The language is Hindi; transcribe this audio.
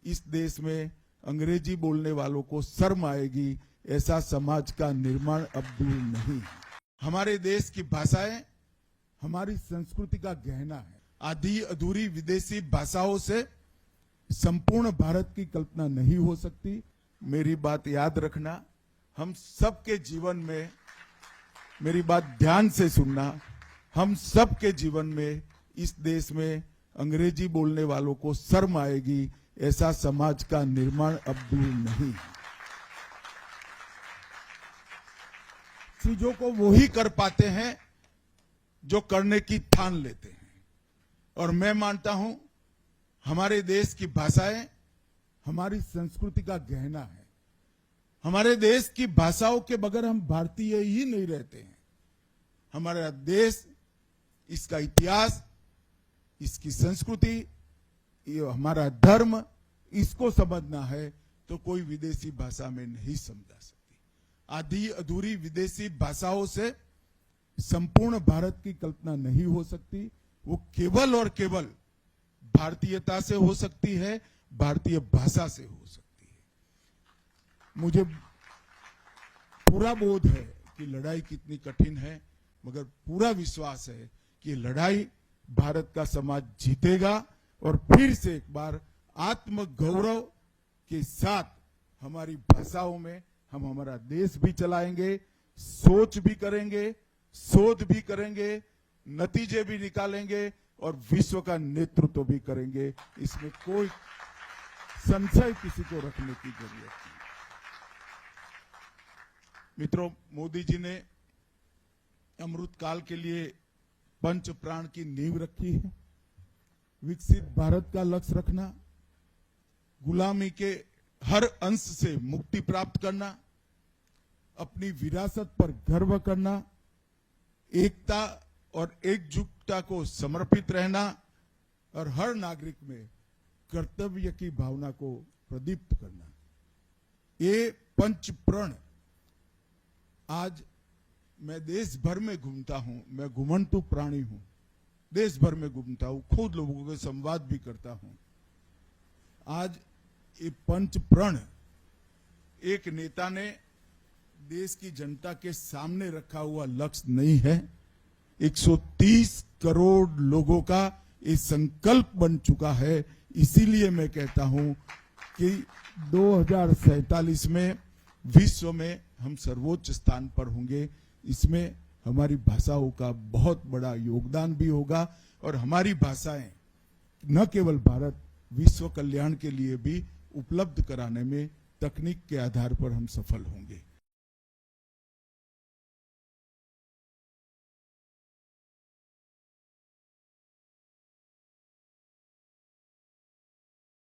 इस देश में अंग्रेजी बोलने वालों को शर्म आएगी, ऐसा समाज का निर्माण अब दूर नहीं। हमारे देश की भाषाएं हमारी संस्कृति का गहना है। आधी अधूरी विदेशी भाषाओं से संपूर्ण भारत की कल्पना नहीं हो सकती। मेरी बात याद रखना, हम सबके जीवन में, मेरी बात ध्यान से सुनना, हम सबके जीवन में इस देश में अंग्रेजी बोलने वालों को शर्म आएगी, ऐसा समाज का निर्माण अब दूर नहीं। चीजों को वो ही कर पाते हैं जो करने की ठान लेते हैं। और मैं मानता हूं हमारे देश की भाषाएं हमारी संस्कृति का गहना है। हमारे देश की भाषाओं के बगैर हम भारतीय ही नहीं रहते हैं। हमारा देश, इसका इतिहास, इसकी संस्कृति, ये हमारा धर्म, इसको समझना है तो कोई विदेशी भाषा में नहीं समझा सकती। आधी अधूरी विदेशी भाषाओं से संपूर्ण भारत की कल्पना नहीं हो सकती। वो केवल और केवल भारतीयता से हो सकती है, भारतीय भाषा से हो सकती है। मुझे पूरा बोध है कि लड़ाई कितनी कठिन है, मगर पूरा विश्वास है कि लड़ाई भारत का समाज जीतेगा और फिर से एक बार आत्मगौरव के साथ हमारी भाषाओं में हम हमारा देश भी चलाएंगे, सोच भी करेंगे, शोध भी करेंगे, नतीजे भी निकालेंगे और विश्व का नेतृत्व भी करेंगे। इसमें कोई संशय किसी को रखने की जरूरत नहीं। मित्रों, मोदी जी ने अमृत काल के लिए पंच प्राण की नींव रखी है। विकसित भारत का लक्ष्य रखना, गुलामी के हर अंश से मुक्ति प्राप्त करना, अपनी विरासत पर गर्व करना, एकता और एकजुटता को समर्पित रहना और हर नागरिक में कर्तव्य की भावना को प्रदीप्त करना, ये पंच प्रण आज मैं देश भर में घूमता हूं। मैं घुमंतु प्राणी हूं, देश भर में घूमता हूं, खुद लोगों के संवाद भी करता हूं। आज ये पंच प्रण एक नेता ने देश की जनता के सामने रखा हुआ लक्ष्य नहीं है। 130 करोड़ लोगों का ये संकल्प बन चुका है। इसीलिए मैं कहता हूं कि 2047 में विश्व में हम सर्वोच्च स्थान पर होंगे। इसमें हमारी भाषाओं का बहुत बड़ा योगदान भी होगा और हमारी भाषाएं न केवल भारत, विश्व कल्याण के लिए भी उपलब्ध कराने में तकनीक के आधार पर हम सफल होंगे।